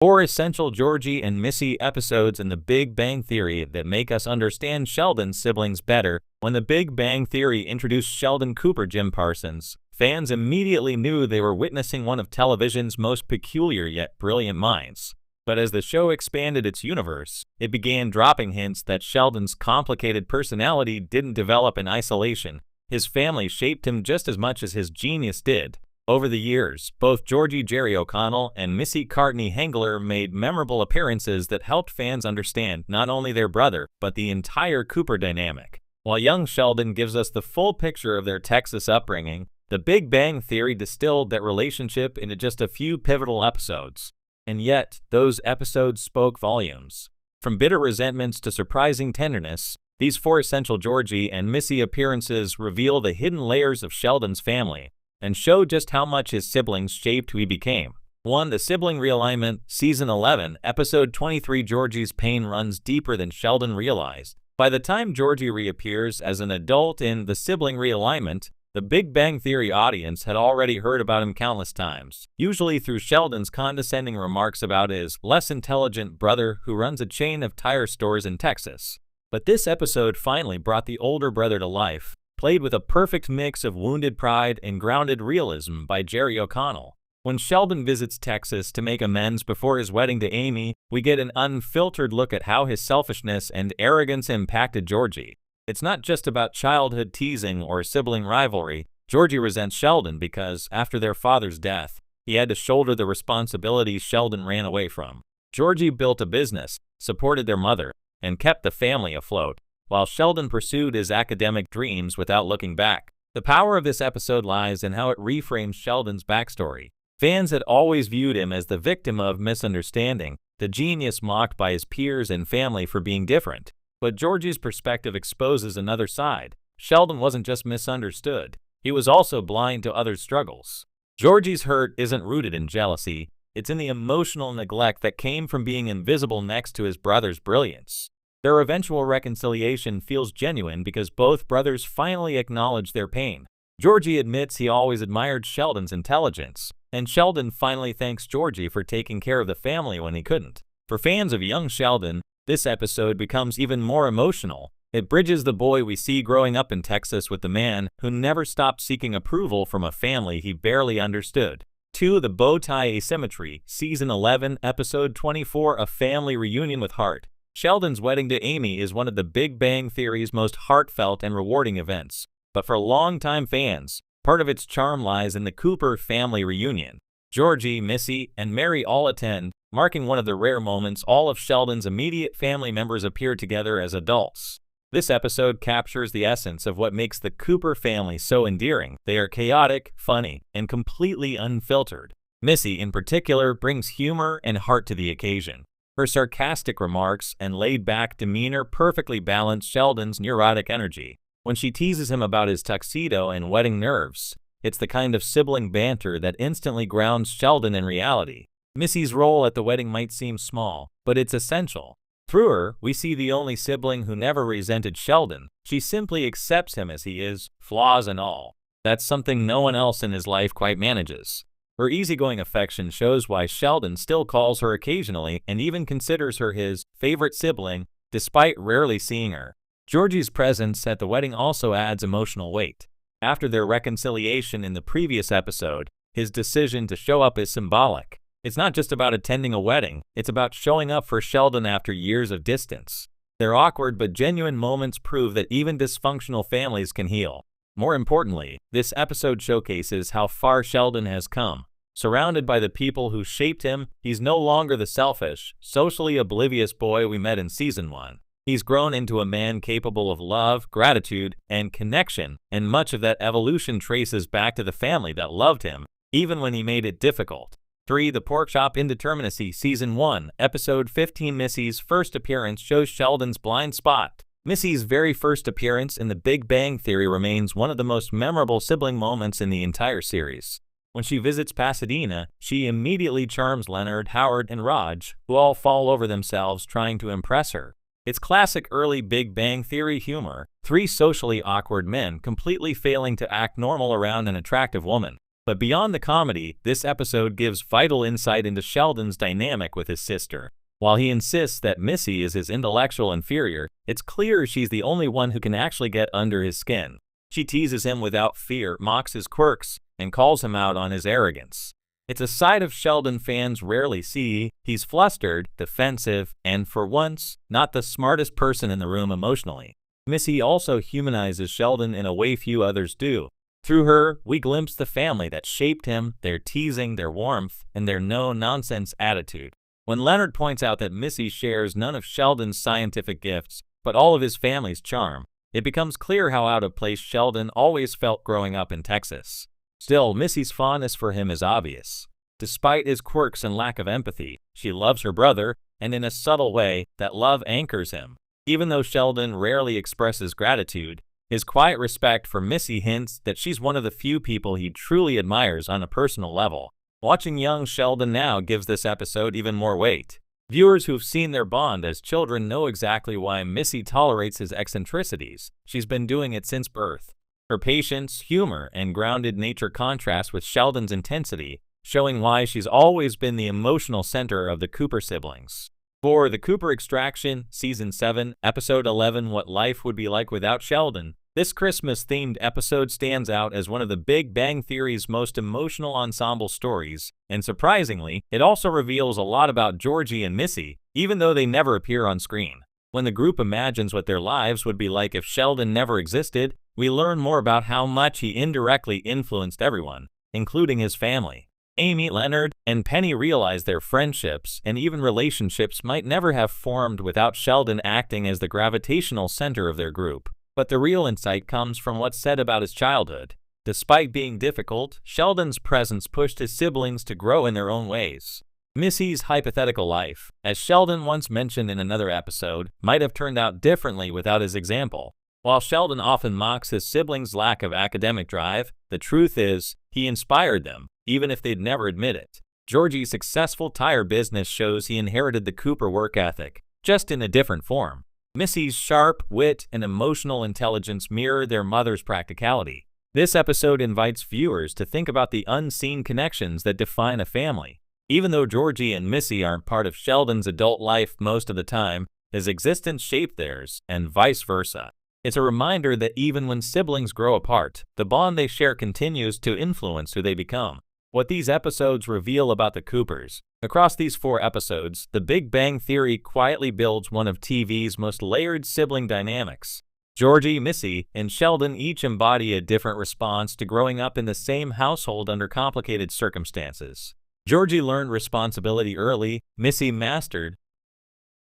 Four essential Georgie and Missy episodes in The Big Bang Theory that make us understand Sheldon's siblings better. When The Big Bang Theory introduced Sheldon Cooper Jim Parsons, fans immediately knew they were witnessing one of television's most peculiar yet brilliant minds. But as the show expanded its universe, it began dropping hints that Sheldon's complicated personality didn't develop in isolation. His family shaped him just as much as his genius did. Over the years, both Georgie Jerry O'Connell and Missy Courtney Hengler made memorable appearances that helped fans understand not only their brother, but the entire Cooper dynamic. While young Sheldon gives us the full picture of their Texas upbringing, The Big Bang Theory distilled that relationship into just a few pivotal episodes. And yet, those episodes spoke volumes. From bitter resentments to surprising tenderness, these four essential Georgie and Missy appearances reveal the hidden layers of Sheldon's family and show just how much his siblings shaped who he became. 1. The Sibling Realignment, Season 11, Episode 23. Georgie's pain runs deeper than Sheldon realized. By the time Georgie reappears as an adult in The Sibling Realignment, the Big Bang Theory audience had already heard about him countless times, usually through Sheldon's condescending remarks about his less intelligent brother who runs a chain of tire stores in Texas. But this episode finally brought the older brother to life, played with a perfect mix of wounded pride and grounded realism by Jerry O'Connell. When Sheldon visits Texas to make amends before his wedding to Amy, we get an unfiltered look at how his selfishness and arrogance impacted Georgie. It's not just about childhood teasing or sibling rivalry. Georgie resents Sheldon because, after their father's death, he had to shoulder the responsibilities Sheldon ran away from. Georgie built a business, supported their mother, and kept the family afloat, while Sheldon pursued his academic dreams without looking back. The power of this episode lies in how it reframes Sheldon's backstory. Fans had always viewed him as the victim of misunderstanding, the genius mocked by his peers and family for being different. But Georgie's perspective exposes another side. Sheldon wasn't just misunderstood, he was also blind to others' struggles. Georgie's hurt isn't rooted in jealousy, it's in the emotional neglect that came from being invisible next to his brother's brilliance. Their eventual reconciliation feels genuine because both brothers finally acknowledge their pain. Georgie admits he always admired Sheldon's intelligence, and Sheldon finally thanks Georgie for taking care of the family when he couldn't. For fans of young Sheldon, this episode becomes even more emotional. It bridges the boy we see growing up in Texas with the man who never stopped seeking approval from a family he barely understood. 2. The Bow Tie Asymmetry, Season 11, Episode 24, A Family Reunion with Heart. Sheldon's wedding to Amy is one of the Big Bang Theory's most heartfelt and rewarding events. But for longtime fans, part of its charm lies in the Cooper family reunion. Georgie, Missy, and Mary all attend, marking one of the rare moments all of Sheldon's immediate family members appear together as adults. This episode captures the essence of what makes the Cooper family so endearing. They are chaotic, funny, and completely unfiltered. Missy, in particular, brings humor and heart to the occasion. Her sarcastic remarks and laid-back demeanor perfectly balance Sheldon's neurotic energy. When she teases him about his tuxedo and wedding nerves, it's the kind of sibling banter that instantly grounds Sheldon in reality. Missy's role at the wedding might seem small, but it's essential. Through her, we see the only sibling who never resented Sheldon. She simply accepts him as he is, flaws and all. That's something no one else in his life quite manages. Her easygoing affection shows why Sheldon still calls her occasionally and even considers her his favorite sibling, despite rarely seeing her. Georgie's presence at the wedding also adds emotional weight. After their reconciliation in the previous episode, his decision to show up is symbolic. It's not just about attending a wedding, it's about showing up for Sheldon after years of distance. Their awkward but genuine moments prove that even dysfunctional families can heal. More importantly, this episode showcases how far Sheldon has come. Surrounded by the people who shaped him, he's no longer the selfish, socially oblivious boy we met in Season 1. He's grown into a man capable of love, gratitude, and connection, and much of that evolution traces back to the family that loved him, even when he made it difficult. 3. The Porkchop Indeterminacy, Season 1, Episode 15. Missy's first appearance shows Sheldon's blind spot. Missy's very first appearance in The Big Bang Theory remains one of the most memorable sibling moments in the entire series. When she visits Pasadena, she immediately charms Leonard, Howard, and Raj, who all fall over themselves trying to impress her. It's classic early Big Bang Theory humor, three socially awkward men completely failing to act normal around an attractive woman. But beyond the comedy, this episode gives vital insight into Sheldon's dynamic with his sister. While he insists that Missy is his intellectual inferior, it's clear she's the only one who can actually get under his skin. She teases him without fear, mocks his quirks, and calls him out on his arrogance. It's a side of Sheldon fans rarely see. He's flustered, defensive, and for once, not the smartest person in the room emotionally. Missy also humanizes Sheldon in a way few others do. Through her, we glimpse the family that shaped him, their teasing, their warmth, and their no-nonsense attitude. When Leonard points out that Missy shares none of Sheldon's scientific gifts, but all of his family's charm, it becomes clear how out of place Sheldon always felt growing up in Texas. Still, Missy's fondness for him is obvious. Despite his quirks and lack of empathy, she loves her brother, and in a subtle way, that love anchors him. Even though Sheldon rarely expresses gratitude, his quiet respect for Missy hints that she's one of the few people he truly admires on a personal level. Watching young Sheldon now gives this episode even more weight. Viewers who've seen their bond as children know exactly why Missy tolerates his eccentricities. She's been doing it since birth. Her patience, humor, and grounded nature contrast with Sheldon's intensity, showing why she's always been the emotional center of the Cooper siblings. For The Cooper Extraction, Season 7, Episode 11, What Life Would Be Like Without Sheldon, this Christmas-themed episode stands out as one of the Big Bang Theory's most emotional ensemble stories, and surprisingly, it also reveals a lot about Georgie and Missy, even though they never appear on screen. When the group imagines what their lives would be like if Sheldon never existed, we learn more about how much he indirectly influenced everyone, including his family. Amy, Leonard, and Penny realize their friendships and even relationships might never have formed without Sheldon acting as the gravitational center of their group. But the real insight comes from what's said about his childhood. Despite being difficult, Sheldon's presence pushed his siblings to grow in their own ways. Missy's hypothetical life, as Sheldon once mentioned in another episode, might have turned out differently without his example. While Sheldon often mocks his siblings' lack of academic drive, the truth is, he inspired them, even if they'd never admit it. Georgie's successful tire business shows he inherited the Cooper work ethic, just in a different form. Missy's sharp wit and emotional intelligence mirror their mother's practicality. This episode invites viewers to think about the unseen connections that define a family. Even though Georgie and Missy aren't part of Sheldon's adult life most of the time, his existence shaped theirs, and vice versa. It's a reminder that even when siblings grow apart, the bond they share continues to influence who they become. What these episodes reveal about the Coopers. Across these 4 episodes, The Big Bang Theory quietly builds one of TV's most layered sibling dynamics. Georgie, Missy, and Sheldon each embody a different response to growing up in the same household under complicated circumstances. Georgie learned responsibility early, Missy mastered